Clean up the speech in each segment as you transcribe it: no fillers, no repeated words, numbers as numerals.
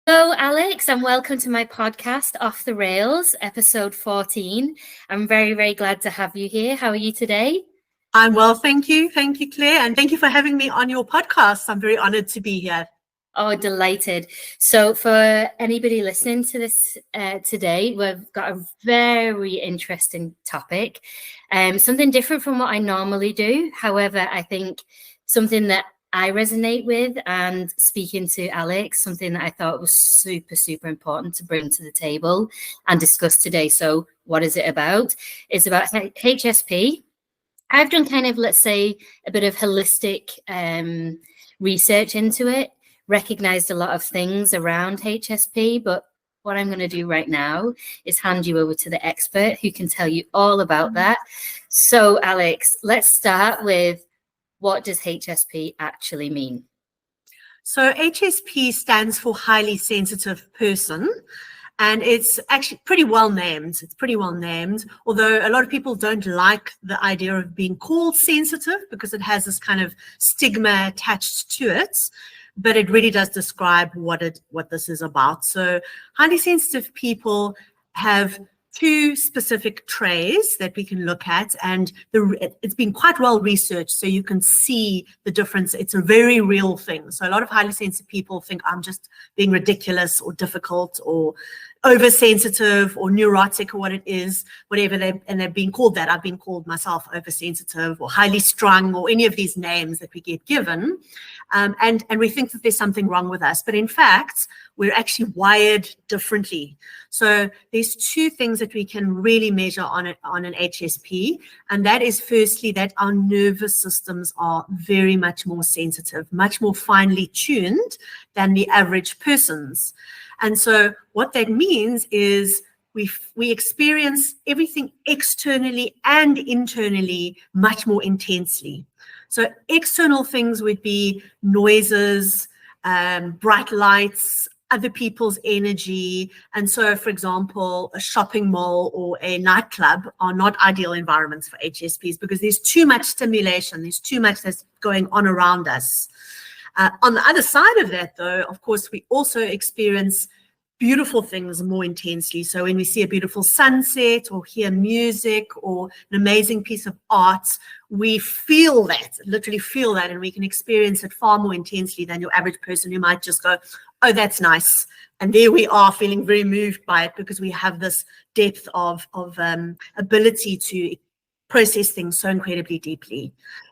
Hello, Alex, and welcome to my podcast, Off the Rails, episode 14. I'm very, very glad to have you here. How are you today? I'm well, thank you. Thank you, Claire, and thank you for having me on your podcast. I'm very honored to be here. Oh, delighted. So for anybody listening to this today, we've got a very interesting topic, something different from what I normally do. However, I think something that I resonate with, and speaking to Alex, something that I thought was super, super important to bring to the table and discuss today. So what is it about? It's about HSP. I've done kind of, let's say, a bit of holistic research into it, recognized a lot of things around HSP, but what I'm going to do right now is hand you over to the expert who can tell you all about that. So, Alex, let's start with, what does HSP actually mean? So HSP stands for highly sensitive person. And it's actually pretty well named. It's pretty well named, although a lot of people don't like the idea of being called sensitive because it has this kind of stigma attached to it. But it really does describe what this is about. So highly sensitive people have two specific traits that we can look at, and it's been quite well researched, so you can see the difference. It's a very real thing. So a lot of highly sensitive people think I'm just being ridiculous or difficult or oversensitive or neurotic or what it is, whatever they're being called that. I've been called myself oversensitive or highly strung or any of these names that we get given. And we think that there's something wrong with us. But in fact, we're actually wired differently. So there's two things that we can really measure on an HSP. And that is firstly that our nervous systems are very much more sensitive, much more finely tuned than the average person's. And so what that means is we experience everything externally and internally much more intensely. So external things would be noises, bright lights, other people's energy. And so, for example, a shopping mall or a nightclub are not ideal environments for HSPs because there's too much stimulation. There's too much that's going on around us. On the other side of that, though, of course, we also experience beautiful things more intensely. So when we see a beautiful sunset or hear music or an amazing piece of art, we feel that, literally feel that, and we can experience it far more intensely than your average person who might just go, oh, that's nice. And there we are feeling very moved by it because we have this depth of ability to process things so incredibly deeply.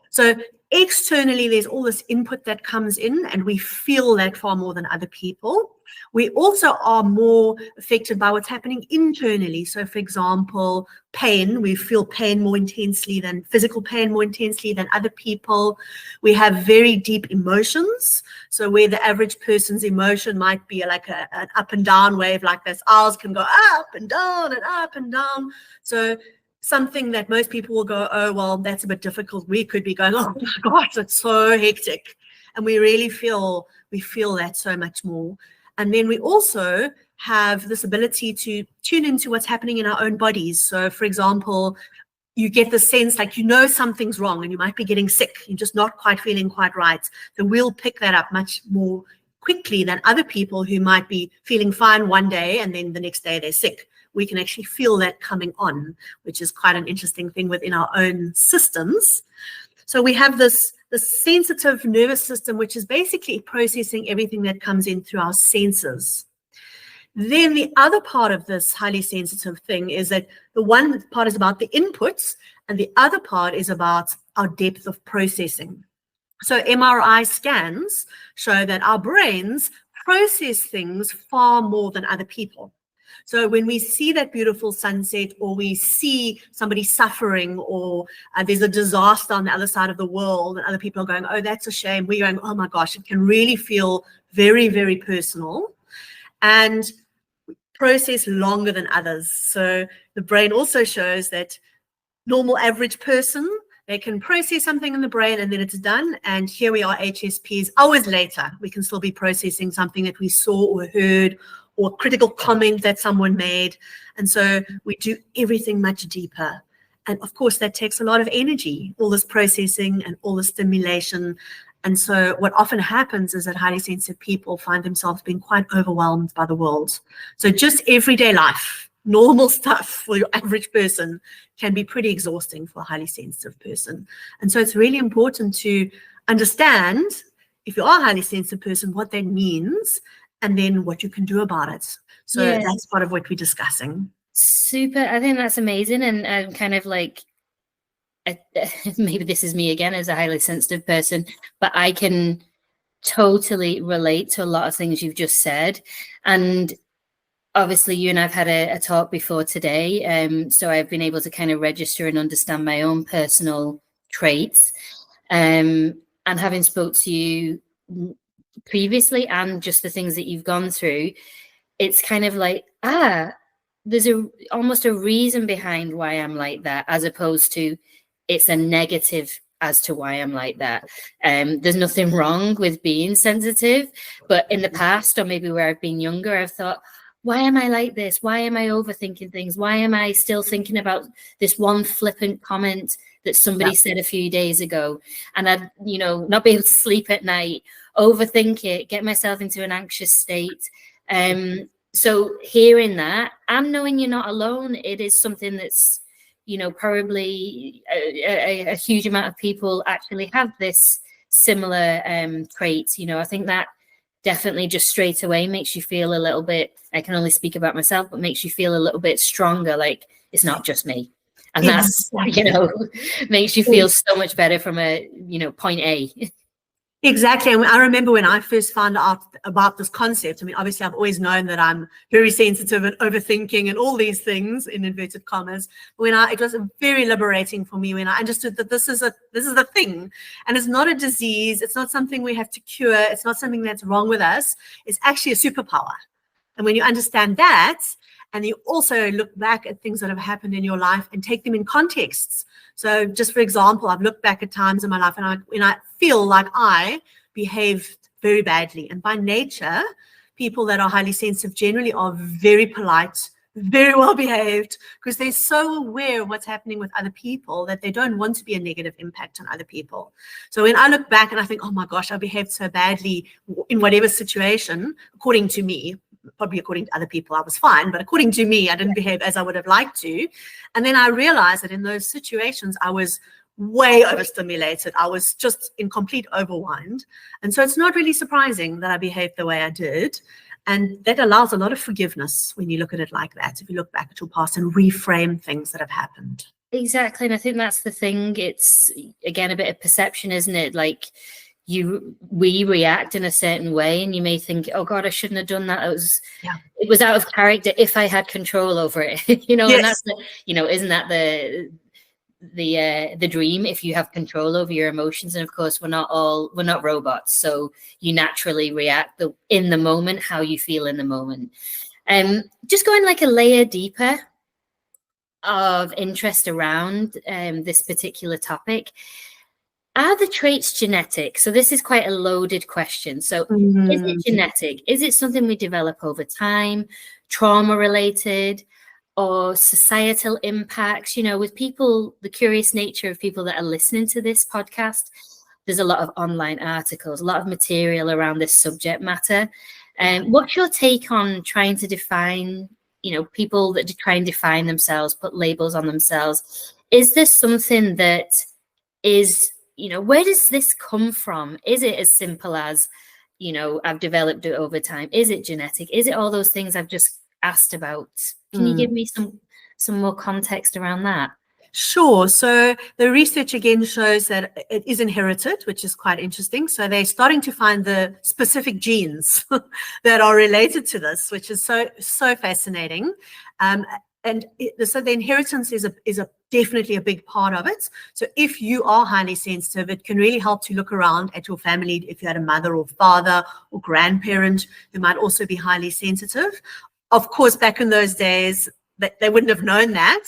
So externally, there's all this input that comes in, and we feel that far more than other people. We also are more affected by what's happening internally. So, for example, pain, we feel pain more intensely than physical pain, more intensely than other people. We have very deep emotions. So where the average person's emotion might be like an up and down wave like this, ours can go up and down and up and down. So something that most people will go, oh, well, that's a bit difficult. We could be going, oh my gosh, it's so hectic. And we really feel that so much more. And then we also have this ability to tune into what's happening in our own bodies. So, for example, you get the sense like you know something's wrong and you might be getting sick. You're just not quite feeling quite right. So we'll pick that up much more quickly than other people who might be feeling fine one day and then the next day they're sick. We can actually feel that coming on, which is quite an interesting thing within our own systems. So we have this sensitive nervous system, which is basically processing everything that comes in through our senses. Then the other part of this highly sensitive thing is that the one part is about the inputs, and the other part is about our depth of processing. So MRI scans show that our brains process things far more than other people. So when we see that beautiful sunset, or we see somebody suffering, or there's a disaster on the other side of the world and other people are going, oh, that's a shame, we're going, oh my gosh, it can really feel very, very personal and process longer than others. So the brain also shows that normal average person, they can process something in the brain and then it's done. And here we are, HSPs, hours later, we can still be processing something that we saw or heard, or a critical comment that someone made. And so we do everything much deeper. And of course, that takes a lot of energy, all this processing and all the stimulation. And so what often happens is that highly sensitive people find themselves being quite overwhelmed by the world. So just everyday life, normal stuff for your average person can be pretty exhausting for a highly sensitive person. And so it's really important to understand, if you are a highly sensitive person, what that means, and then what you can do about it. So that's part of what we're discussing. Super. I think that's amazing. And kind of like, maybe this is me again as a highly sensitive person, but I can totally relate to a lot of things you've just said. And obviously you and I've had a talk before today. So I've been able to kind of register and understand my own personal traits. And having spoke to you previously and just the things that you've gone through, it's kind of like, there's almost a reason behind why I'm like that, as opposed to it's a negative as to why I'm like that. There's nothing wrong with being sensitive, but in the past, or maybe where I've been younger, I've thought, why am I like this? Why am I overthinking things? Why am I still thinking about this one flippant comment that somebody said a few days ago? And I'd, not be able to sleep at night, overthink it, get myself into an anxious state. So hearing that and knowing you're not alone, it is something that's, probably a huge amount of people actually have this similar trait. I think that definitely just straight away makes you feel a little bit, I can only speak about myself, but makes you feel a little bit stronger, like it's not just me. And that's, makes you feel so much better from a, point A. Exactly. And I remember when I first found out about this concept, I mean, obviously I've always known that I'm very sensitive and overthinking and all these things in inverted commas. But it was very liberating for me when I understood that this is a thing, and it's not a disease. It's not something we have to cure. It's not something that's wrong with us. It's actually a superpower. And when you understand that, and you also look back at things that have happened in your life and take them in contexts. So just for example, I've looked back at times in my life and when I feel like I behaved very badly. And by nature, people that are highly sensitive generally are very polite, very well behaved, because they're so aware of what's happening with other people that they don't want to be a negative impact on other people. So when I look back and I think, oh my gosh, I behaved so badly in whatever situation, according to me, probably according to other people, I was fine, but according to me, I didn't behave as I would have liked to. And then I realized that in those situations, I was way overstimulated. I was just in complete overwind. And so it's not really surprising that I behaved the way I did. And that allows a lot of forgiveness when you look at it like that, if you look back at your past and reframe things that have happened. Exactly. And I think that's the thing. It's, again, a bit of perception, isn't it? Like, we react in a certain way, and you may think, oh God, I shouldn't have done that. It was out of character if I had control over it, Yes. And that's isn't that the dream, if you have control over your emotions? And of course, we're not robots, so you naturally react in the moment, how you feel in the moment. Just going like a layer deeper of interest around this particular topic. Are the traits genetic? So this is quite a loaded question. So is it genetic? Is it something we develop over time, trauma related, or societal impacts? With people, the curious nature of people that are listening to this podcast, there's a lot of online articles, a lot of material around this subject matter. What's your take on trying to define, people that try and define themselves, put labels on themselves? Is this something that is, where does this come from? Is it as simple as, I've developed it over time? Is it genetic? Is it all those things I've just asked about? Can you give me some more context around that? Sure. So the research again shows that it is inherited, which is quite interesting. So they're starting to find the specific genes that are related to this, which is so fascinating. So the inheritance is definitely a big part of it. So if you are highly sensitive, it can really help to look around at your family. If you had a mother or father or grandparent who might also be highly sensitive. Of course, back in those days, they wouldn't have known that.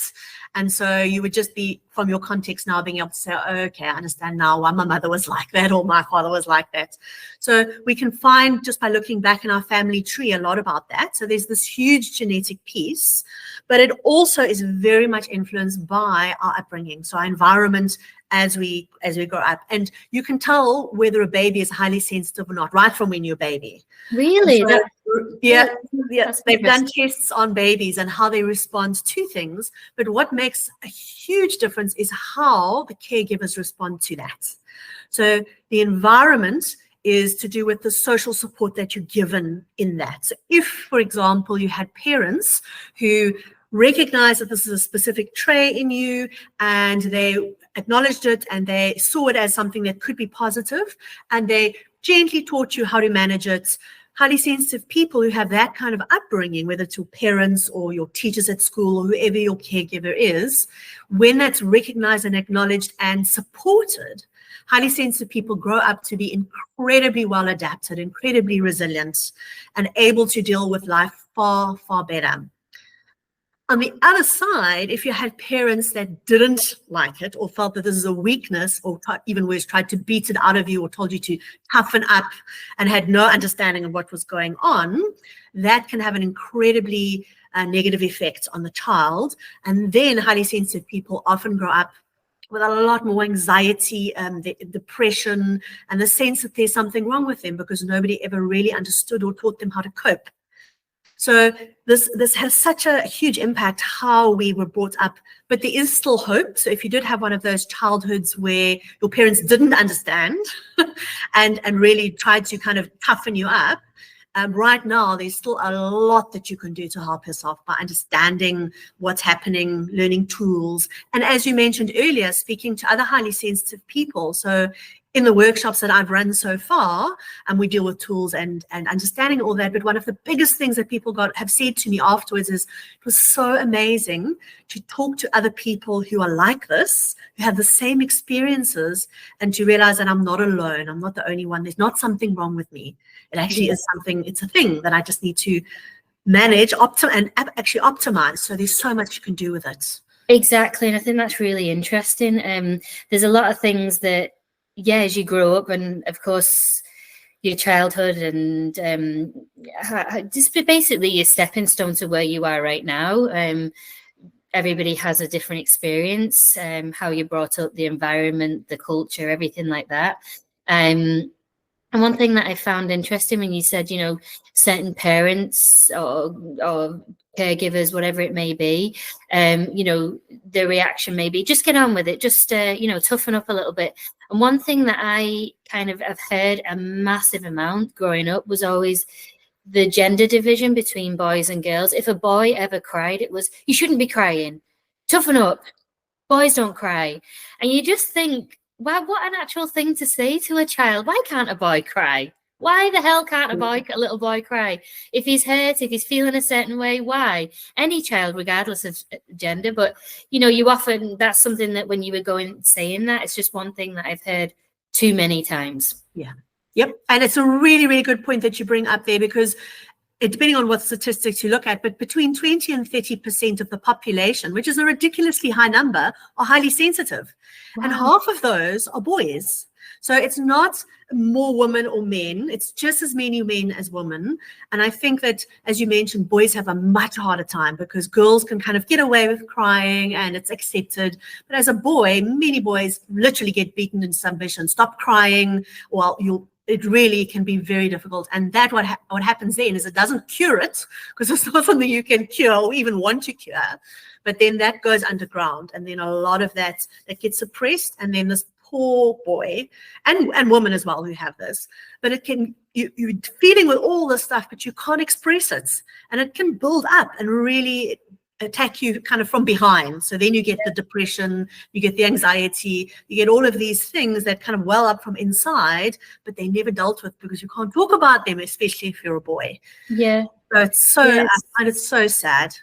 And so you would just be, from your context now, being able to say, oh, okay, I understand now why my mother was like that or my father was like that. So we can find, just by looking back in our family tree, a lot about that. So there's this huge genetic piece, but it also is very much influenced by our upbringing, so our environment as we grow up. And you can tell whether a baby is highly sensitive or not right from when you're a baby. Really? So, yeah, That's they've done interesting. tests on babies and how they respond to things. But what makes a huge difference is how the caregivers respond to that. So the environment is to do with the social support that you're given in that. So if, for example, you had parents who recognize that this is a specific trait in you and they acknowledged it and they saw it as something that could be positive and they gently taught you how to manage it. Highly sensitive people who have that kind of upbringing, whether it's your parents or your teachers at school or whoever your caregiver is, when that's recognized and acknowledged and supported, highly sensitive people grow up to be incredibly well adapted, incredibly resilient, and able to deal with life far, far better. On the other side, if you had parents that didn't like it or felt that this is a weakness or even worse, tried to beat it out of you or told you to toughen up and had no understanding of what was going on, that can have an incredibly negative effect on the child. And then highly sensitive people often grow up with a lot more anxiety, depression, and the sense that there's something wrong with them because nobody ever really understood or taught them how to cope. So this has such a huge impact how we were brought up, but there is still hope. So if you did have one of those childhoods where your parents didn't understand and really tried to kind of toughen you up, right now there's still a lot that you can do to help yourself by understanding what's happening, learning tools, and as you mentioned earlier, speaking to other highly sensitive people. So in the workshops that I've run so far, and we deal with tools and understanding all that. But one of the biggest things that people have said to me afterwards is it was so amazing to talk to other people who are like this, who have the same experiences, and to realize that I'm not alone. I'm not the only one. There's not something wrong with me. It actually is something, it's a thing that I just need to manage, and actually optimize. So there's so much you can do with it. Exactly. And I think that's really interesting. There's a lot of things that, as you grow up, and of course your childhood and just basically your stepping stone to where you are right now. Everybody has a different experience, how you're brought up, the environment, the culture, everything like that. And one thing that I found interesting when you said, certain parents or caregivers, whatever it may be, the reaction may be just get on with it, just toughen up a little bit. And one thing that I kind of have heard a massive amount growing up was always the gender division between boys and girls. If a boy ever cried, it was, you shouldn't be crying, toughen up, boys don't cry. And you just think, wow, what an actual thing to say to a child. Why can't a boy cry? Why the hell can't a little boy cry? If he's hurt, if he's feeling a certain way, why? Any child, regardless of gender. But, you often, that's something that when you were saying that, it's just one thing that I've heard too many times. Yeah. Yep. And it's a really, really good point that you bring up there, because depending on what statistics you look at, but between 20 and 30% of the population, which is a ridiculously high number, are highly sensitive. Wow. And half of those are boys. So it's not more women or men. It's just as many men as women. And I think that, as you mentioned, boys have a much harder time because girls can kind of get away with crying and it's accepted. But as a boy, many boys literally get beaten into submission. Stop crying. Well, it really can be very difficult. And that what happens then is it doesn't cure it, because it's not something you can cure or even want to cure. But then that goes underground. And then a lot of that gets suppressed. And then this poor boy and woman as well who have this. But it can, you're feeling with all this stuff, but you can't express it. And it can build up and really attack you kind of from behind. So then you get the depression, you get the anxiety, you get all of these things that kind of well up from inside, but they never dealt with because you can't talk about them, especially if you're a boy. Yeah. So it's so, I find it so sad.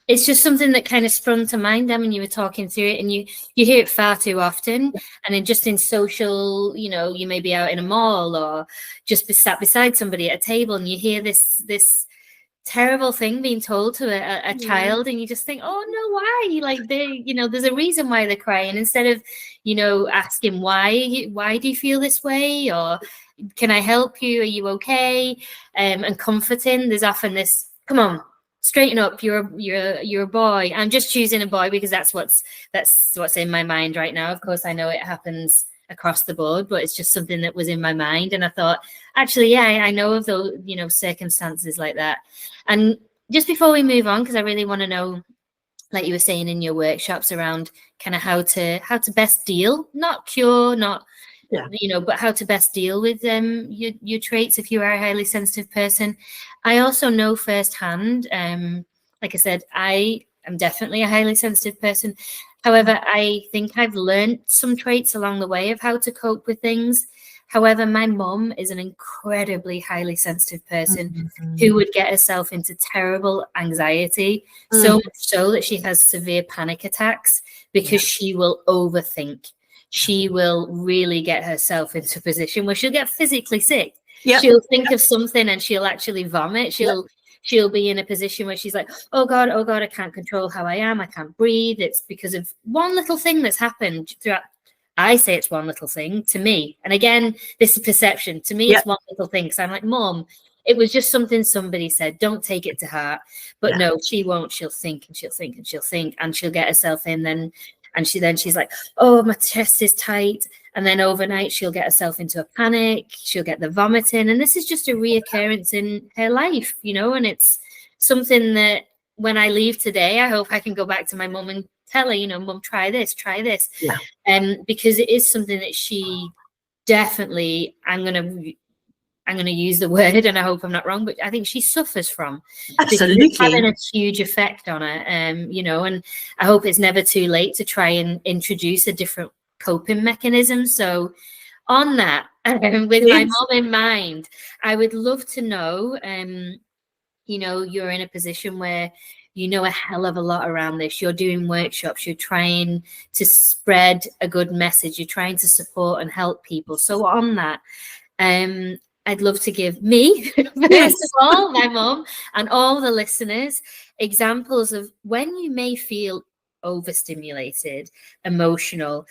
It's just something that kind of sprung to mind then when you were talking through it, and you hear it far too often. And then just in social, you may be out in a mall or just sat beside somebody at a table and you hear this terrible thing being told to a child, and you just think, oh no, why? Like there's a reason why they're crying, instead of asking why do you feel this way, or can I help you, are you okay, and comforting. There's often this, come on, straighten up, you're a boy. I'm just choosing a boy because that's what's in my mind right now. Of course, I know it happens across the board, but it's just something that was in my mind. And I thought, actually, yeah, I know of those, circumstances like that. And just before we move on, because I really want to know, like you were saying in your workshops, around kind of how to best deal, not cure, not but how to best deal with your traits if you are a highly sensitive person. I also know firsthand, like I said, I am definitely a highly sensitive person. However, I think I've learned some traits along the way of how to cope with things. However, my mom is an incredibly highly sensitive person who would get herself into terrible anxiety, so much so that she has severe panic attacks because she will overthink. She will really get herself into a position where she'll get physically sick. She'll think of something and she'll actually vomit. She'll be in a position where she's like, oh God, I can't control how I am. I can't breathe. It's because of one little thing that's happened throughout. I say it's one little thing to me. And again, this is perception. To me, it's one little thing. So I'm like, Mom, it was just something somebody said. Don't take it to heart. But no, she won't. She'll think and she'll think and she'll think and she'll get herself in then. And she's like, oh, my chest is tight. And then overnight, she'll get herself into a panic. She'll get the vomiting. And this is just a reoccurrence in her life, and it's something that when I leave today, I hope I can go back to my mum and tell her, Mum, try this. Yeah. Because it is something that she definitely, I'm going to use the word, and I hope I'm not wrong, but I think she suffers from. Absolutely. It's having a huge effect on her, and I hope it's never too late to try and introduce a different coping mechanism. So on that, with my mom in mind, I would love to know, you're in a position where you know a hell of a lot around this. You're doing workshops, you're trying to spread a good message, you're trying to support and help people. So on that, I'd love to give me, first of all, my mom and all the listeners, examples of when you may feel overstimulated, emotional.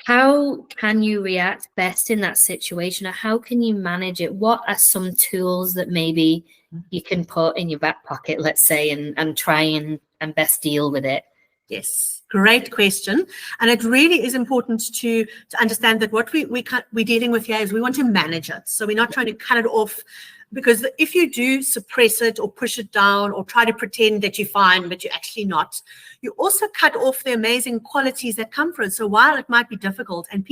How can you react best in that situation, or how can you manage it? What are some tools that maybe you can put in your back pocket, let's say, and try and best deal with it? Yes, great question. And it really is important to understand that what we're dealing with here is we want to manage it. So we're not trying to cut it off, because if you do suppress it or push it down or try to pretend that you're fine, but you're actually not, you also cut off the amazing qualities that come from it. So while it might be difficult, and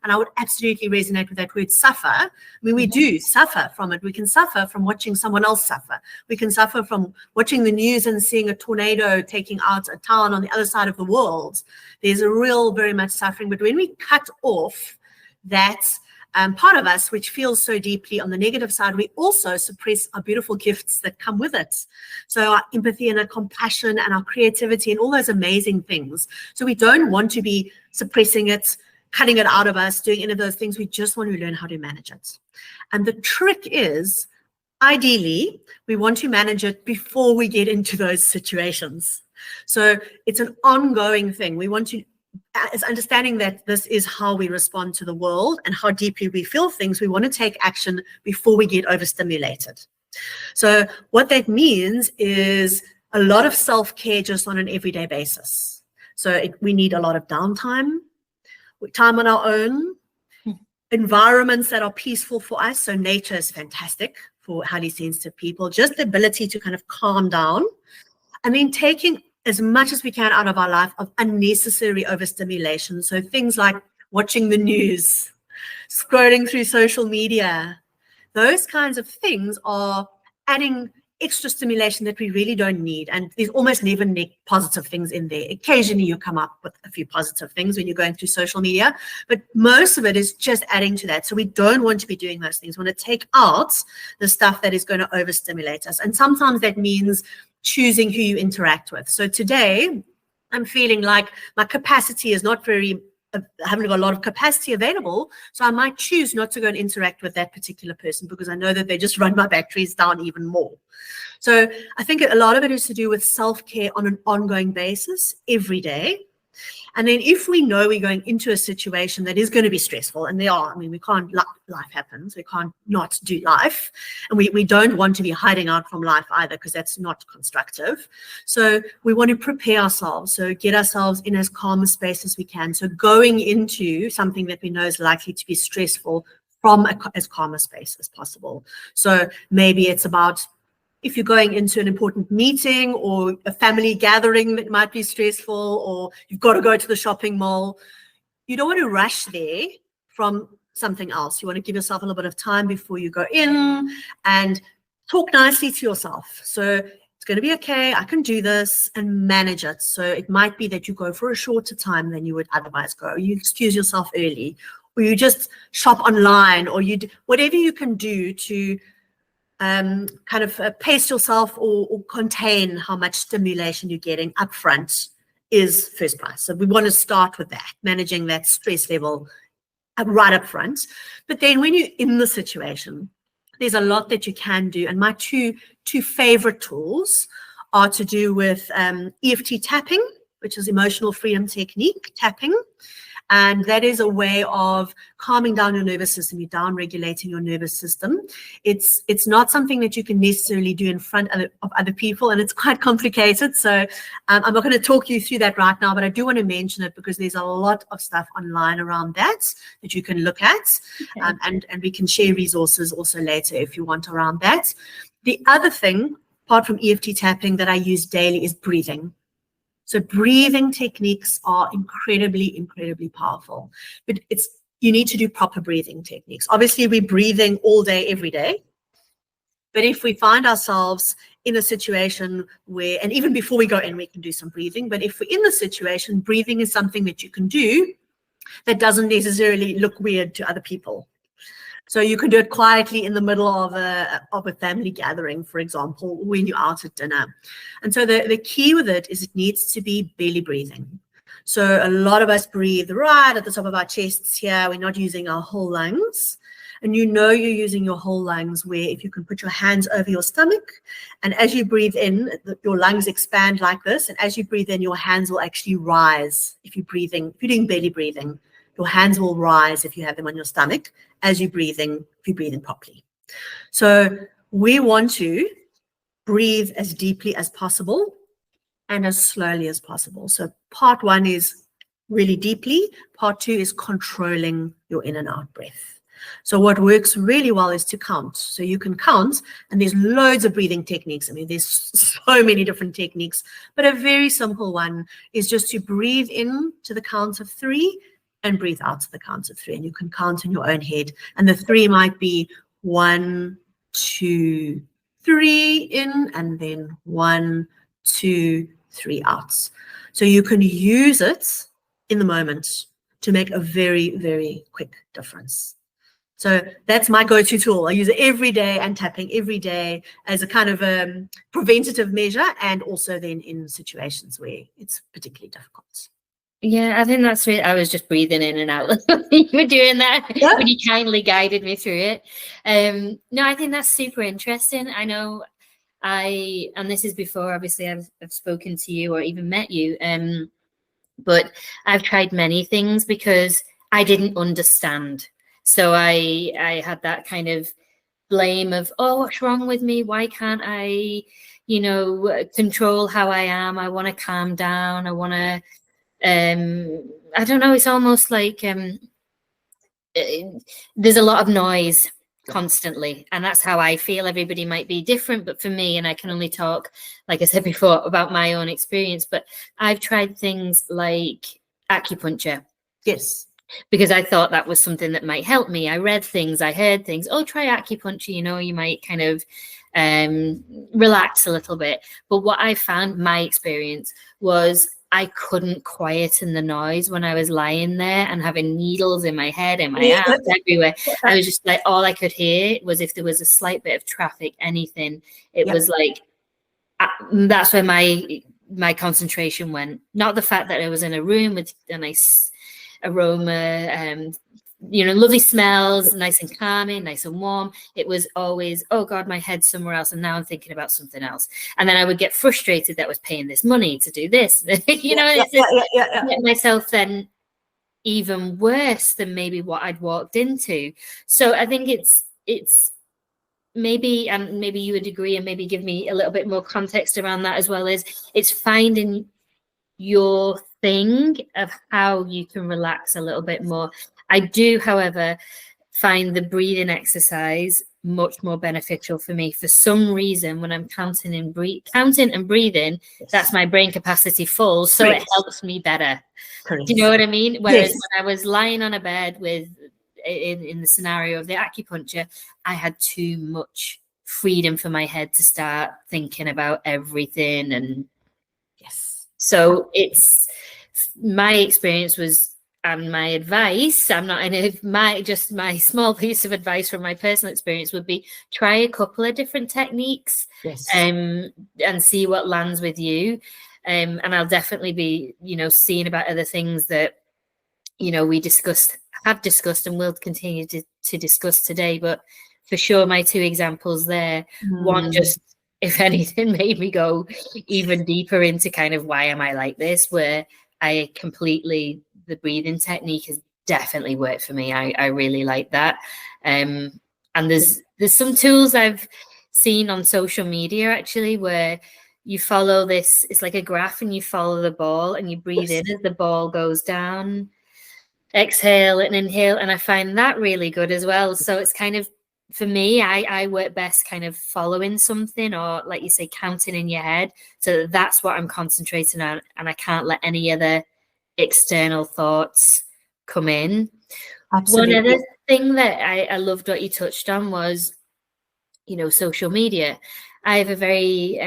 I would absolutely resonate with that word suffer. I mean, we do suffer from it. We can suffer from watching someone else suffer. We can suffer from watching the news and seeing a tornado taking out a town on the other side of the world. There's a real, very much suffering. But when we cut off that part of us, which feels so deeply on the negative side, we also suppress our beautiful gifts that come with it. So our empathy and our compassion and our creativity and all those amazing things. So we don't want to be suppressing it, cutting it out of us, doing any of those things. We just want to learn how to manage it. And the trick is, ideally, we want to manage it before we get into those situations. So it's an ongoing thing. We want to, it's understanding that this is how we respond to the world and how deeply we feel things. We want to take action before we get overstimulated. So what that means is a lot of self-care just on an everyday basis. So we need a lot of downtime, time on our own, environments that are peaceful for us. So nature is fantastic for highly sensitive people, just the ability to kind of calm down, and then taking as much as we can out of our life of unnecessary overstimulation. So things like watching the news, scrolling through social media, those kinds of things are adding extra stimulation that we really don't need. And there's almost never positive things in there. Occasionally you come up with a few positive things when you're going through social media, but most of it is just adding to that. So we don't want to be doing those things. We want to take out the stuff that is going to overstimulate us. And sometimes that means choosing who you interact with. So today I'm feeling like my capacity is not very, I haven't got a lot of capacity available. So I might choose not to go and interact with that particular person because I know that they just run my batteries down even more. So I think a lot of it is to do with self-care on an ongoing basis every day. And then if we know we're going into a situation that is going to be stressful, and they are, I mean, we can't, life happens, we can't not do life. And we don't want to be hiding out from life either, because that's not constructive. So we want to prepare ourselves. So get ourselves in as calm a space as we can. So going into something that we know is likely to be stressful from as calm a space as possible. So maybe it's about, if you're going into an important meeting or a family gathering that might be stressful, or you've got to go to the shopping mall, you don't want to rush there from something else. You want to give yourself a little bit of time before you go in and talk nicely to yourself. So it's going to be okay, I can do this, and manage it. So it might be that you go for a shorter time than you would otherwise go. You excuse yourself early, or you just shop online, or you do whatever you can do to kind of pace yourself or contain how much stimulation you're getting up front is first prize. So we want to start with that, managing that stress level right up front. But then when you're in the situation, there's a lot that you can do. And my two favorite tools are to do with EFT tapping, which is emotional freedom technique tapping. And that is a way of calming down your nervous system. You're down regulating your nervous system. It's not something that you can necessarily do in front of other people, and it's quite complicated. So I'm not going to talk you through that right now, but I do want to mention it because there's a lot of stuff online around that you can look at. Okay. And we can share resources also later if you want around that. The other thing, apart from EFT tapping, that I use daily is breathing. So breathing techniques are incredibly, incredibly powerful, but you need to do proper breathing techniques. Obviously, we're breathing all day, every day. But if we find ourselves in a situation where, and even before we go in, we can do some breathing. But if we're in the situation, breathing is something that you can do that doesn't necessarily look weird to other people. So you can do it quietly in the middle of a family gathering, for example, when you're out at dinner. And so the key with it is it needs to be belly breathing. So a lot of us breathe right at the top of our chests here. We're not using our whole lungs. And you know you're using your whole lungs where if you can put your hands over your stomach, and as you breathe in, your lungs expand like this. And as you breathe in, your hands will actually rise. If you're doing belly breathing, your hands will rise if you have them on your stomach as you're breathing, if you're breathing properly. So we want to breathe as deeply as possible and as slowly as possible. So part one is really deeply. Part two is controlling your in and out breath. So what works really well is to count. So you can count, and there's loads of breathing techniques. I mean, there's so many different techniques, but a very simple one is just to breathe in to the count of 3 and breathe out to the count of 3. And you can count in your own head. And the 3 might be 1, 2, 3 in, and then 1, 2, 3 out. So you can use it in the moment to make a very, very quick difference. So that's my go-to tool. I use it every day, and tapping every day as a kind of preventative measure, and also then in situations where it's particularly difficult. Yeah, I think that's it. I was just breathing in and out you were doing that when you kindly guided me through it. No, I think that's super interesting. I know and this is before, obviously, I've spoken to you or even met you, but I've tried many things because I didn't understand. So I had that kind of blame of, oh, what's wrong with me? Why can't I, control how I am? I want to calm down. I want to, I don't know. It's almost like there's a lot of noise constantly, and that's how I feel. Everybody might be different, but for me, and I can only talk, like I said before, about my own experience, but I've tried things like acupuncture. Yes. Because I thought that was something that might help me. I read things, I heard things. Oh, try acupuncture, you might kind of relax a little bit. But what I found, my experience, was I couldn't quieten the noise when I was lying there and having needles in my head and my arms everywhere. I was just like, all I could hear was if there was a slight bit of traffic, anything. It was like, that's where my concentration went. Not the fact that I was in a room with a nice aroma, lovely smells, nice and calming, nice and warm. It was always, oh God, my head's somewhere else, and now I'm thinking about something else. And then I would get frustrated that I was paying this money to do this. Get myself then even worse than maybe what I'd walked into. So I think it's maybe, and maybe you would agree, and maybe give me a little bit more context around that as well, is it's finding your thing of how you can relax a little bit more. I do, however, find the breathing exercise much more beneficial for me. For some reason, when I'm counting and breathing, that's my brain capacity full, so it helps me better. Do you know what I mean? Whereas when I was lying on a bed with, in the scenario of the acupuncture, I had too much freedom for my head to start thinking about everything. And so it's my experience was, and my advice, I'm not just my small piece of advice from my personal experience would be, try a couple of different techniques and see what lands with you. And I'll definitely be, seeing about other things that, we have discussed and will continue to discuss today. But for sure, my two examples there, one just, if anything, made me go even deeper into kind of why am I like this, where the breathing technique has definitely worked for me. I really like that. And there's some tools I've seen on social media actually where you follow this, it's like a graph, and you follow the ball and you breathe in as the ball goes down, exhale and inhale. And I find that really good as well. So it's kind of, for me, I work best kind of following something, or like you say, counting in your head. So that's what I'm concentrating on, and I can't let any other external thoughts come in. Absolutely. One other thing that I loved what you touched on was, social media. I have a very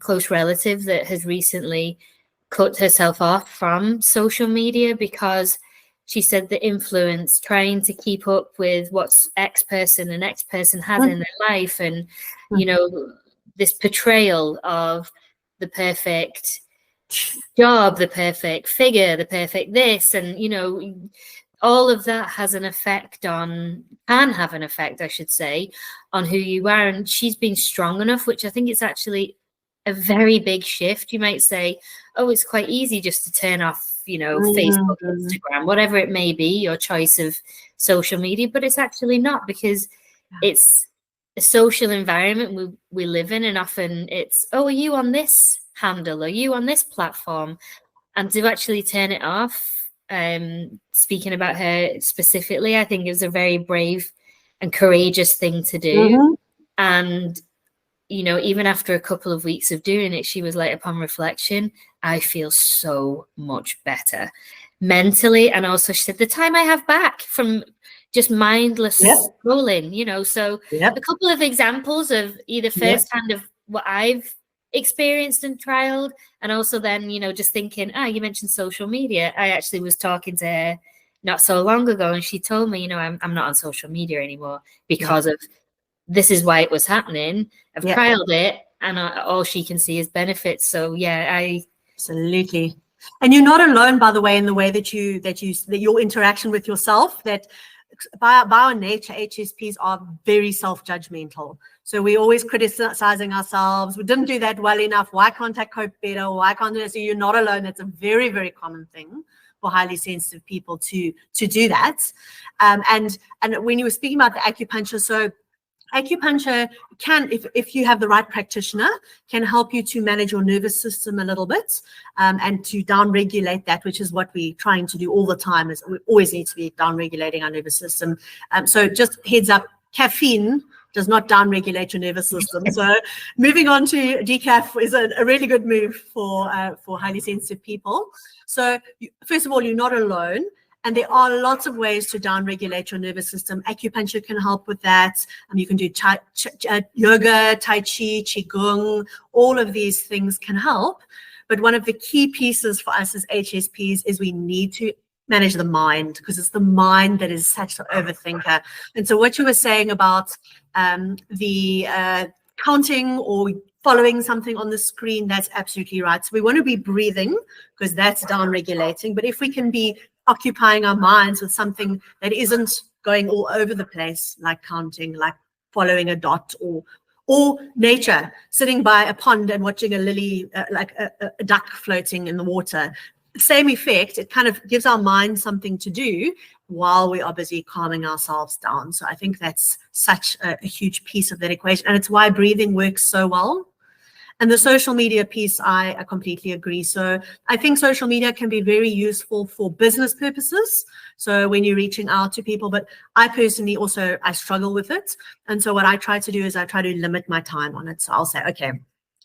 close relative that has recently cut herself off from social media because she said the influence, trying to keep up with what's X person has in their life, and this portrayal of the perfect job, the perfect figure, the perfect this, and all of that can have an effect, I should say, on who you are. And she's been strong enough, which I think is actually a very big shift. You might say, oh, it's quite easy just to turn off, Facebook, Instagram, whatever it may be, your choice of social media, but it's actually not, because it's a social environment we live in, and often it's, oh, are you on this handle? Are you on this platform? And to actually turn it off, speaking about her specifically, I think it was a very brave and courageous thing to do. And, even after a couple of weeks of doing it, she was like, upon reflection, I feel so much better mentally. And also she said, the time I have back from just mindless scrolling, so a couple of examples of either firsthand of what I've experienced and trialed, and also then, just thinking, you mentioned social media. I actually was talking to her not so long ago, and she told me, I'm not on social media anymore because of this is why it was happening. I've trialed it, and all she can see is benefits. So absolutely. And you're not alone, by the way, in the way that your interaction with yourself, that by our nature, HSPs are very self-judgmental. So we're always criticizing ourselves. We didn't do that well enough. Why can't I cope better? Why can't I? So you're not alone. It's a very, very common thing for highly sensitive people to do that. And when you were speaking about the acupuncture, so acupuncture can, if you have the right practitioner, can help you to manage your nervous system a little bit, and to down-regulate that, which is what we're trying to do all the time. Is we always need to be down-regulating our nervous system. So just heads up, caffeine does not down-regulate your nervous system. So moving on to decaf is a really good move for highly sensitive people. So first of all, you're not alone. And there are lots of ways to down-regulate your nervous system. Acupuncture can help with that. You can do yoga, tai chi, qigong. All of these things can help. But one of the key pieces for us as HSPs is we need to manage the mind, because it's the mind that is such an overthinker. And so what you were saying about the counting or following something on the screen, that's absolutely right. So we want to be breathing, because that's down-regulating. But if we can be occupying our minds with something that isn't going all over the place, like counting, like following a dot, or nature, sitting by a pond and watching a lily, like a duck floating in the water. Same effect. It kind of gives our mind something to do while we are busy calming ourselves down. So I think that's such a huge piece of that equation. And it's why breathing works so well. And the social media piece, I completely agree. So I think social media can be very useful for business purposes. So when you're reaching out to people, but I personally also, I struggle with it. And so what I try to do is I try to limit my time on it. So I'll say, okay,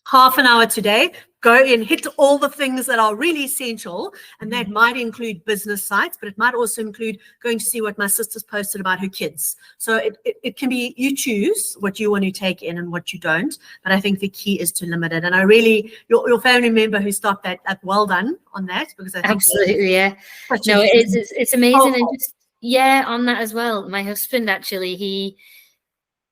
half an hour today, go in, hit all the things that are really essential. And that might include business sites, but it might also include going to see what my sister's posted about her kids. So it can be, you choose what you want to take in and what you don't. But I think the key is to limit it. And I really, your family member who stopped that, well done on that, because I think absolutely, yeah. No, it's amazing. And just, yeah, on that as well, my husband actually,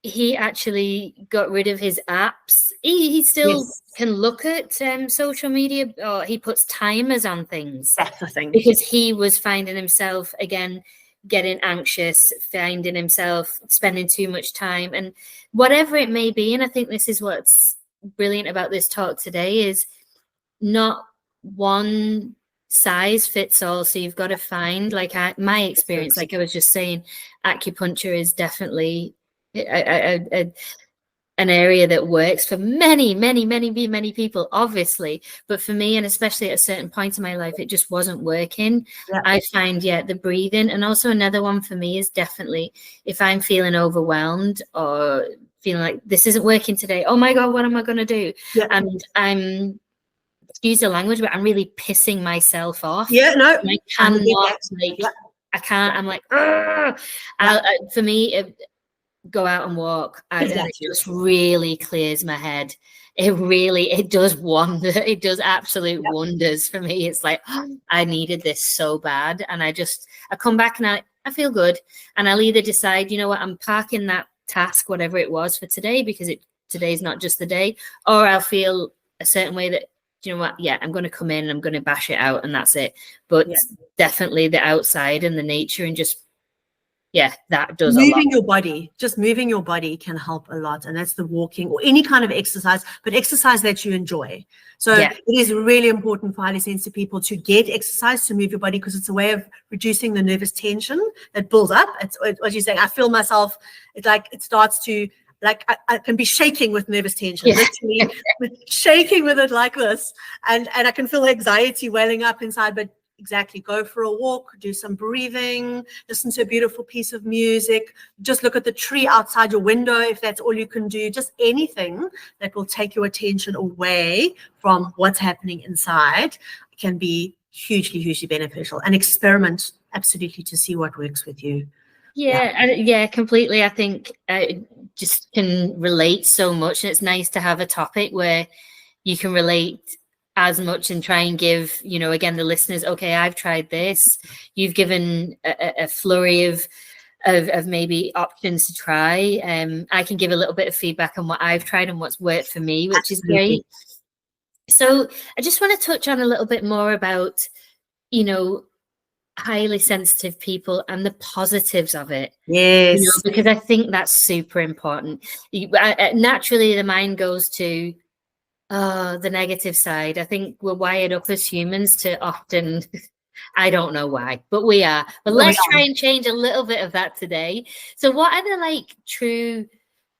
he actually got rid of his apps. He still can look at social media, or he puts timers on things. That's the thing. Because he was finding himself, again, getting anxious, finding himself spending too much time, and whatever it may be. And I think this is what's brilliant about this talk today, is not one size fits all. So you've got to find, like my experience, like I was just saying, acupuncture is definitely an area that works for many people, obviously, but for me, and especially at a certain point in my life, it just wasn't working. I find the breathing. And also another one for me is definitely if I'm feeling overwhelmed or feeling like this isn't working today, oh my god, what am I going to do? And I'm, excuse the language, but I'm really pissing myself off. I cannot, I can't, I'm like, for me, go out and walk. It just really clears my head. It does it does absolute wonders for me. It's like, oh, I needed this so bad. And I come back and I feel good. And I'll either decide, you know what, I'm parking that task, whatever it was for today, because today's not just the day, or I'll feel a certain way that, you know what, I'm going to come in and I'm going to bash it out, and that's it. But definitely the outside and the nature, and just that does moving your body. Just moving your body can help a lot, and that's the walking or any kind of exercise, but exercise that you enjoy. So it is really important for highly sensitive people to get exercise, to move your body, because it's a way of reducing the nervous tension that builds up. It's what you're saying. I feel myself. It's like it starts to. Like I can be shaking with nervous tension, literally shaking with it like this, and I can feel anxiety welling up inside. But exactly, go for a walk, do some breathing, listen to a beautiful piece of music, just look at the tree outside your window if that's all you can do. Just anything that will take your attention away from what's happening inside can be hugely beneficial. And experiment absolutely to see what works with you. Completely. I think just can relate so much, and it's nice to have a topic where you can relate as much and try and give, again, the listeners, okay, I've tried this, you've given a flurry of maybe options to try. I can give a little bit of feedback on what I've tried and what's worked for me, which is great. So I just want to touch on a little bit more about highly sensitive people and the positives of it. Because I think that's super important. Naturally the mind goes to the negative side. I think we're wired up as humans to often I don't know why, but we are. But let's try and change a little bit of that today. So what are the true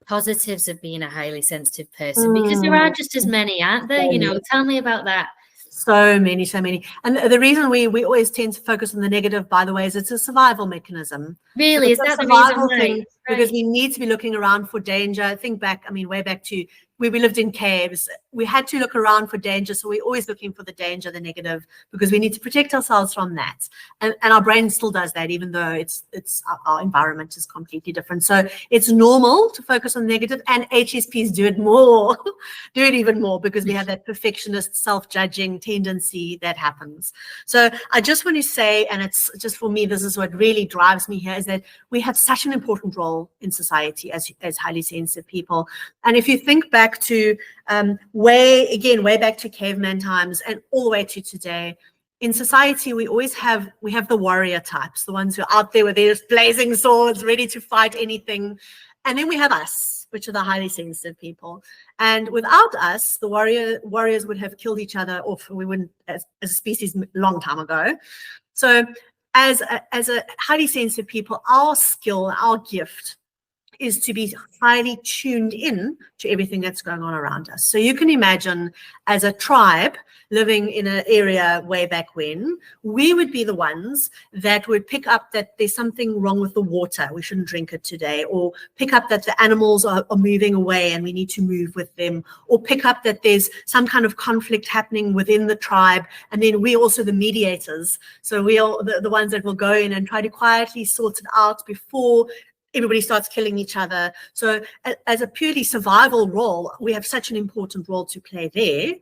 positives of being a highly sensitive person? Because there are just as many, aren't there? Tell me about that. So many. And the reason we always tend to focus on the negative, by the way, is it's a survival mechanism. Really? So is that the reason why? Thing, because we need to be looking around for danger. Think back, way back to where we lived in caves. We had to look around for danger. So we're always looking for the danger, the negative, because we need to protect ourselves from that. And our brain still does that, even though it's our environment is completely different. So it's normal to focus on negative, and HSPs do it more, do it even more, because we have that perfectionist, self-judging tendency that happens. So I just want to say, and it's just for me, this is what really drives me here, is that we have such an important role in society as highly sensitive people. And if you think back to way back to caveman times and all the way to today, in society, we have the warrior types, the ones who are out there with their blazing swords, ready to fight anything. And then we have us, which are the highly sensitive people. And without us, the warriors would have killed each other off. We wouldn't, as a species, a long time ago. So as a highly sensitive people, our skill, our gift is to be highly tuned in to everything that's going on around us. So you can imagine, as a tribe living in an area way back when, we would be the ones that would pick up that there's something wrong with the water, we shouldn't drink it today, or pick up that the animals are moving away and we need to move with them, or pick up that there's some kind of conflict happening within the tribe, and then we're also the mediators. So we are the ones that will go in and try to quietly sort it out before everybody starts killing each other. So as a purely survival role, we have such an important role to play there.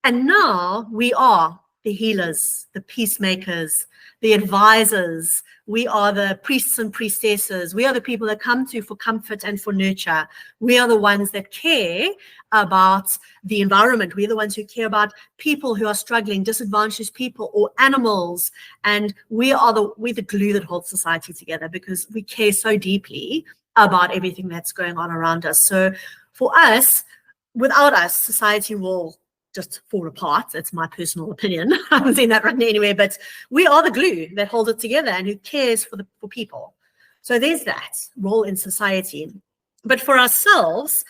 And now we are the healers, the peacemakers, the advisors. We are the priests and priestesses. We are the people that come to for comfort and for nurture. We are the ones that care about the environment. We're the ones who care about people who are struggling, disadvantaged people or animals. And we're the glue that holds society together, because we care so deeply about everything that's going on around us. So for us, without us, society will just fall apart. That's my personal opinion. I haven't seen that written anywhere, but we are the glue that holds it together and who cares for people. So there's that role in society. But for ourselves,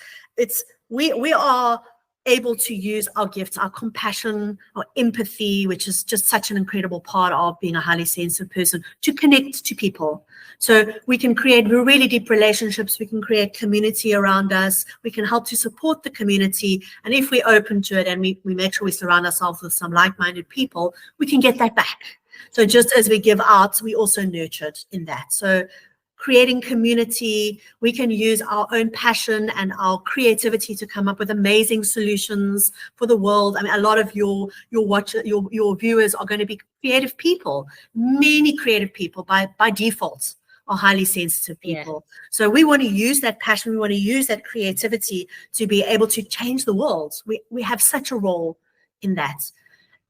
we are able to use our gifts, our compassion, our empathy, which is just such an incredible part of being a highly sensitive person, to connect to people. So we can create really deep relationships. We can create community around us. We can help to support the community. And if we're open to it and we make sure we surround ourselves with some like-minded people, we can get that back. So just as we give out, we also nurtured in that. So creating community, we can use our own passion and our creativity to come up with amazing solutions for the world. I mean, a lot of your viewers are going to be creative people. Many creative people by default are highly sensitive people. Yeah. So we want to use that passion, we want to use that creativity to be able to change the world. We have such a role in that.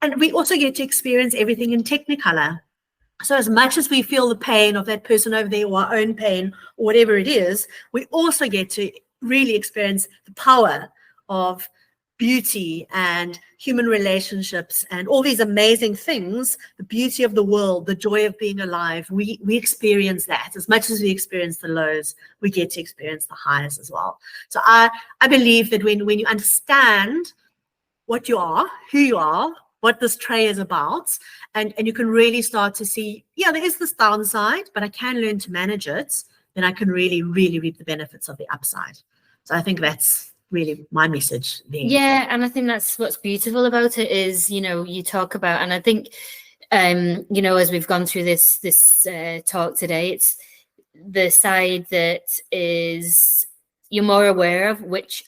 And we also get to experience everything in Technicolor. So as much as we feel the pain of that person over there, or our own pain, or whatever it is, we also get to really experience the power of beauty and human relationships and all these amazing things, the beauty of the world, the joy of being alive. We experience that. As much as we experience the lows, we get to experience the highs as well. So I believe that when you understand what you are, who you are, what this tray is about, and you can really start to see, yeah, there is this downside, but I can learn to manage it, then I can really, really reap the benefits of the upside. So I think that's really my message there. Yeah, and I think that's what's beautiful about it is, you talk about, and I think, as we've gone through this talk today, it's the side that is you're more aware of, which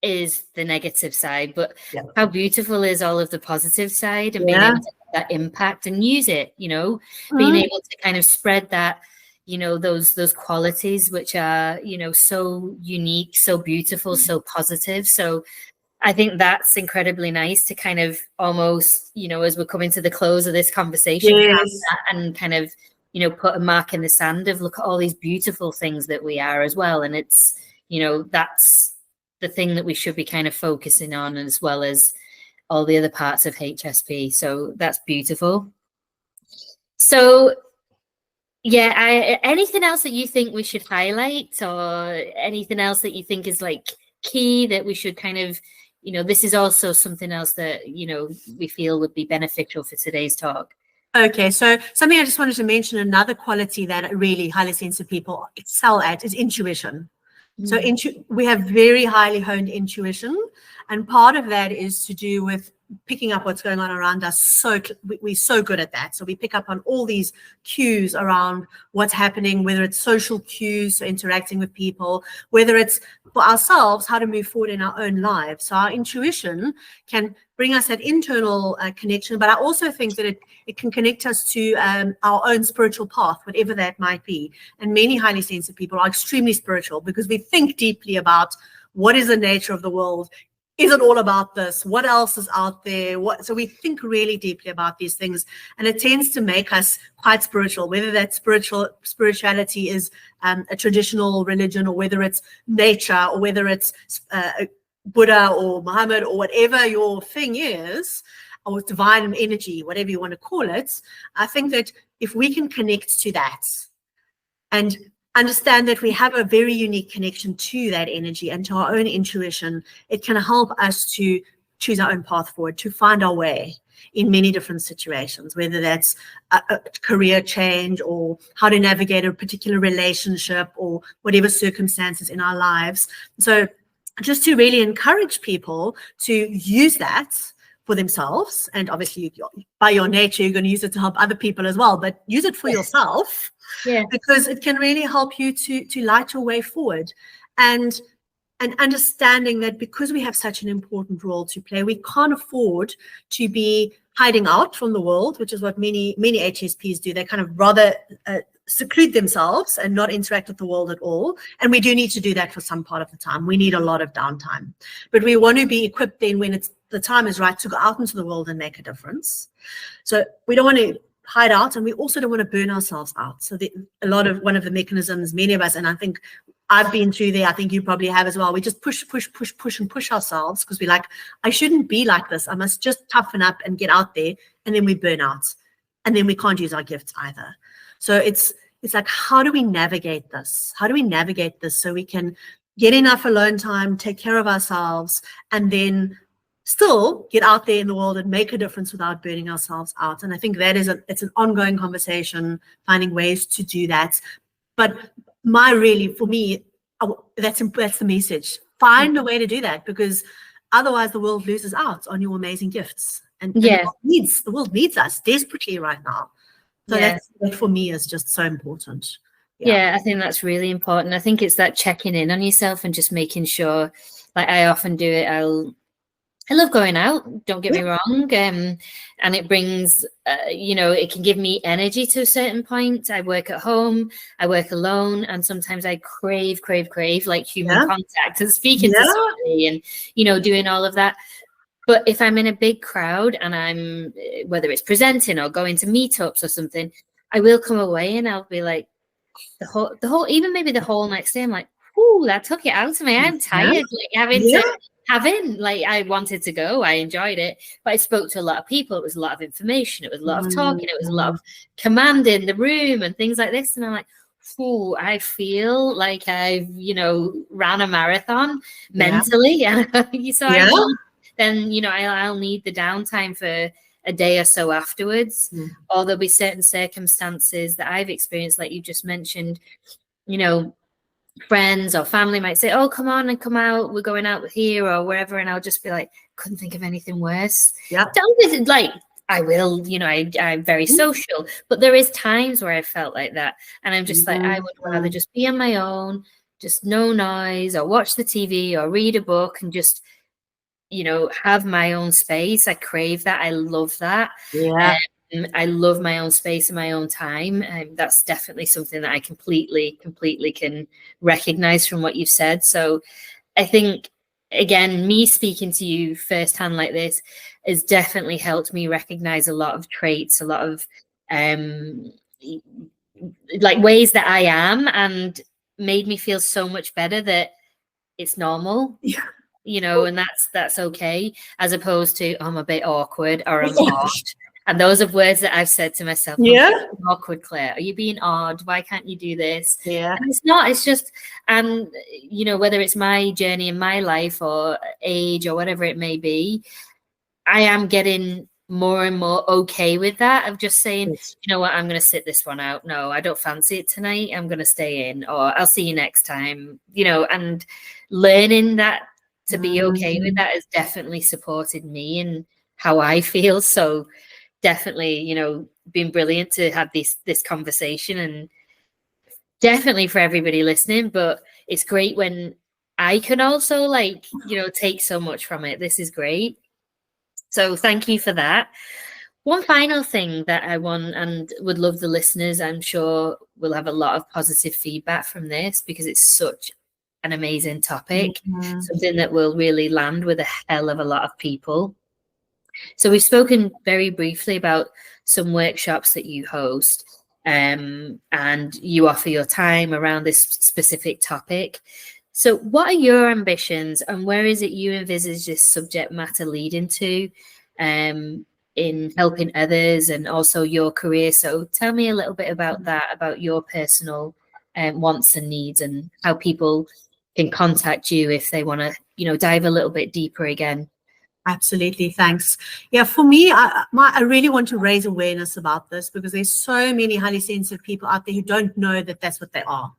is the negative side, but how beautiful is all of the positive side, and being able to have that impact and use it, being able to kind of spread that, those qualities which are, so unique, so beautiful, so positive. So I think that's incredibly nice to kind of almost, as we're coming to the close of this conversation, have that and kind of, put a mark in the sand of look at all these beautiful things that we are as well. And it's, that's the thing that we should be kind of focusing on, as well as all the other parts of HSP. So that's beautiful. So yeah, anything else that you think we should highlight, or anything else that you think is like key that we should kind of, this is also something else that, we feel would be beneficial for today's talk. Okay, so something I just wanted to mention, another quality that really highly sensitive people excel at is intuition. So we have very highly honed intuition, and part of that is to do with picking up what's going on around us. So we're so good at that. So we pick up on all these cues around what's happening, whether it's social cues, so interacting with people, whether it's for ourselves, how to move forward in our own lives. So our intuition can bring us that internal connection, but I also think that it can connect us to our own spiritual path, whatever that might be. And many highly sensitive people are extremely spiritual because we think deeply about what is the nature of the world. is it all about this? What else is out there? So we think really deeply about these things, and it tends to make us quite spiritual, whether that spirituality is a traditional religion, or whether it's nature, or whether it's Buddha or Muhammad, or whatever your thing is, or divine energy, whatever you want to call it. I think that if we can connect to that and understand that we have a very unique connection to that energy and to our own intuition, it can help us to choose our own path forward, to find our way in many different situations, whether that's a career change, or how to navigate a particular relationship, or whatever circumstances in our lives. So just to really encourage people to use that for themselves, and obviously by your nature you're going to use it to help other people as well, but use it for yourself, because it can really help you to light your way forward. And understanding that because we have such an important role to play, we can't afford to be hiding out from the world, which is what many HSPs do. They kind of rather seclude themselves and not interact with the world at all. And we do need to do that for some part of the time. We need a lot of downtime, but we want to be equipped then when the time is right to go out into the world and make a difference. So we don't want to hide out, and we also don't want to burn ourselves out. So one of the mechanisms, many of us, and I think I've been through there, I think you probably have as well, we just push and push ourselves, because we're like, I shouldn't be like this. I must just toughen up and get out there. And then we burn out, and then we can't use our gifts either. So it's like, how do we navigate this? How do we navigate this so we can get enough alone time, take care of ourselves, and then still get out there in the world and make a difference without burning ourselves out? And I think that it's an ongoing conversation, finding ways to do that. But for me, that's the message. Find a way to do that, because otherwise the world loses out on your amazing gifts. And the world needs us desperately right now. So that for me is just so important. Yeah, I think that's really important. I think it's that checking in on yourself and just making sure, like I often do it, I love going out, don't get me wrong, and it brings, it can give me energy to a certain point. I work at home, I work alone, and sometimes I crave like human contact and speaking to somebody and, doing all of that. But if I'm in a big crowd and I'm, whether it's presenting or going to meetups or something, I will come away and I'll be like, the whole, even maybe the whole next day, I'm like, ooh, that took it out of me. I'm tired, I wanted to go. I enjoyed it, but I spoke to a lot of people. It was a lot of information. It was a lot of talking. It was a lot of command in the room and things like this. And I'm like, ooh, I feel like I've, ran a marathon mentally. I'll need the downtime for a day or so afterwards. Or there'll be certain circumstances that I've experienced, like you just mentioned, friends or family might say, oh, come on and come out, we're going out here or wherever, and I'll just be like, couldn't think of anything worse. I will, I'm very social, but there is times where I felt like that, and I'm just like, I would rather just be on my own, just no noise, or watch the TV or read a book and just have my own space. I crave that. I love that. I love my own space and my own time. And that's definitely something that I completely can recognize from what you've said. So I think, again, me speaking to you firsthand like this has definitely helped me recognize a lot of traits, a lot of ways that I am, and made me feel so much better that it's normal. And that's okay, as opposed to, I'm a bit awkward or I'm odd. And those are words that I've said to myself. Awkward, Claire. Are you being odd? Why can't you do this? And it's not. It's just, whether it's my journey in my life or age or whatever it may be, I am getting more and more okay with that, of just saying, you know what, I'm going to sit this one out. No, I don't fancy it tonight. I'm going to stay in, or I'll see you next time, and learning that to be okay with that has definitely supported me and how I feel. So definitely, been brilliant to have this conversation, and definitely for everybody listening. But it's great when I can also take so much from it. This is great. So thank you for that. One final thing that I want and would love the listeners, I'm sure we'll have a lot of positive feedback from this, because it's such an amazing topic, something that will really land with a hell of a lot of people. So we've spoken very briefly about some workshops that you host, and you offer your time around this specific topic. So what are your ambitions, and where is it you envisage this subject matter leading to in helping others and also your career? So tell me a little bit about that, about your personal wants and needs, and how people can contact you if they want to, you know, dive a little bit deeper again. Absolutely, thanks. Yeah, for me, I really want to raise awareness about this, because there's so many highly sensitive people out there who don't know that that's what they are.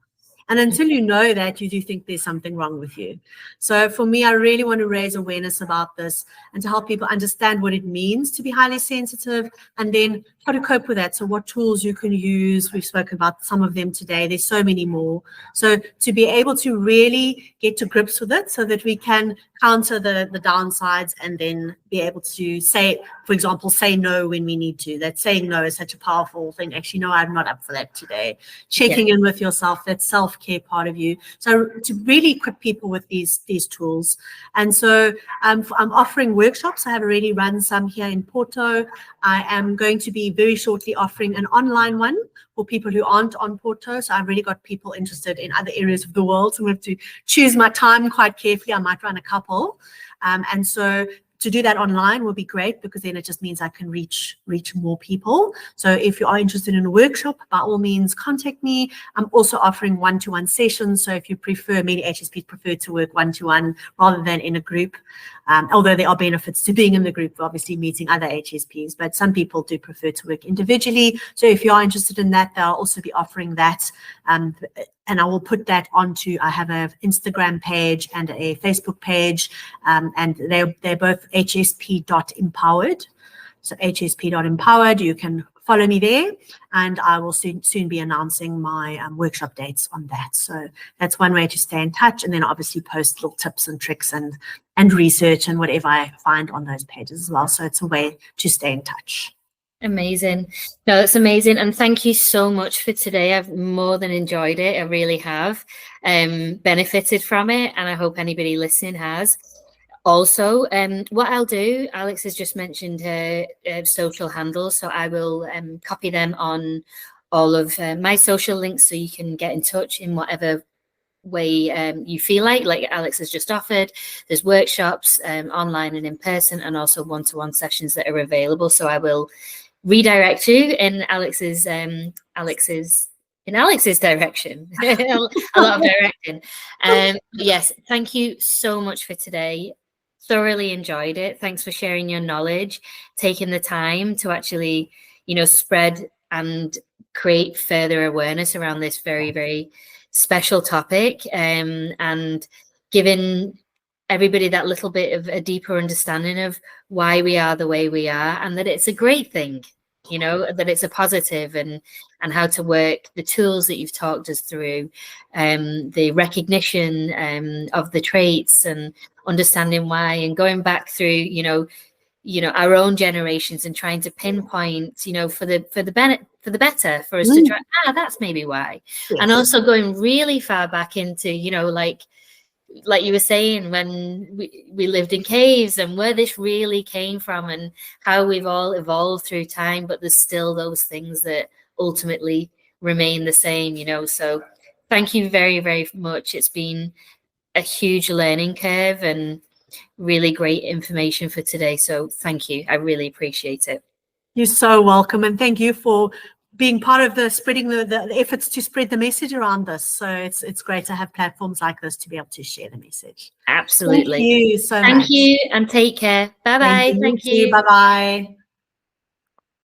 And until you know that, you do think there's something wrong with you. So for me, I really want to raise awareness about this and to help people understand what it means to be highly sensitive, and then how to cope with that. So what tools you can use. We've spoken about some of them today. There's so many more. So to be able to really get to grips with it, so that we can counter the downsides, and then be able to say, for example, say no when we need to. That saying no is such a powerful thing. Actually, no, I'm not up for that today. Checking in with yourself, that self-care part of you. So to really equip people with these tools. And so I'm offering workshops. I have already run some here in Porto. I am going to be very shortly offering an online one for people who aren't on Porto. So I've really got people interested in other areas of the world. So I'm going to have to choose my time quite carefully. I might run a couple. And so to do that online will be great, because then it just means I can reach more people. So if you are interested in a workshop, by all means, contact me. I'm also offering one-to-one sessions. So if you prefer, many HSPs prefer to work one-to-one rather than in a group. Although there are benefits to being in the group, obviously meeting other HSPs, but some people do prefer to work individually. So if you are interested in that, they'll also be offering that. And I will put that onto, I have an Instagram page and a Facebook page, and they're both hsp.empowered. So hsp.empowered, you can follow me there, and I will soon be announcing my workshop dates on that. So that's one way to stay in touch, and then obviously post little tips and tricks and research and whatever I find on those pages as well. So it's a way to stay in touch. Amazing. No, that's amazing. And thank you so much for today. I've more than enjoyed it. I really have benefited from it. And I hope anybody listening has. Also, what I'll do, Alex has just mentioned her social handles. So I will copy them on all of my social links, so you can get in touch in whatever way you feel like Alex has just offered. There's workshops online and in person, and also one-to-one sessions that are available. So I will redirect you in Alex's direction. A lot of directing. Yes, thank you so much for today. Thoroughly enjoyed it. Thanks for sharing your knowledge, taking the time to actually, you know, spread and create further awareness around this very, very special topic, and giving everybody that little bit of a deeper understanding of why we are the way we are, and that it's a great thing, you know, that it's a positive, and how to work the tools that you've talked us through, the recognition of the traits, and understanding why, and going back through, you know, our own generations, and trying to pinpoint, you know, for the better, for us to try, that's maybe why. Yes. And also going really far back into, you know, like you were saying, when we lived in caves, and where this really came from, and how we've all evolved through time, but there's still those things that ultimately remain the same, you know. So thank you very, very much. It's been a huge learning curve and really great information for today. So thank you. I really appreciate it. You're so welcome. And thank you for being part of the spreading the efforts to spread the message around this. So it's great to have platforms like this to be able to share the message. Absolutely. Thank you so much. Thank you, and take care. Bye-bye. Thank you. Bye-bye.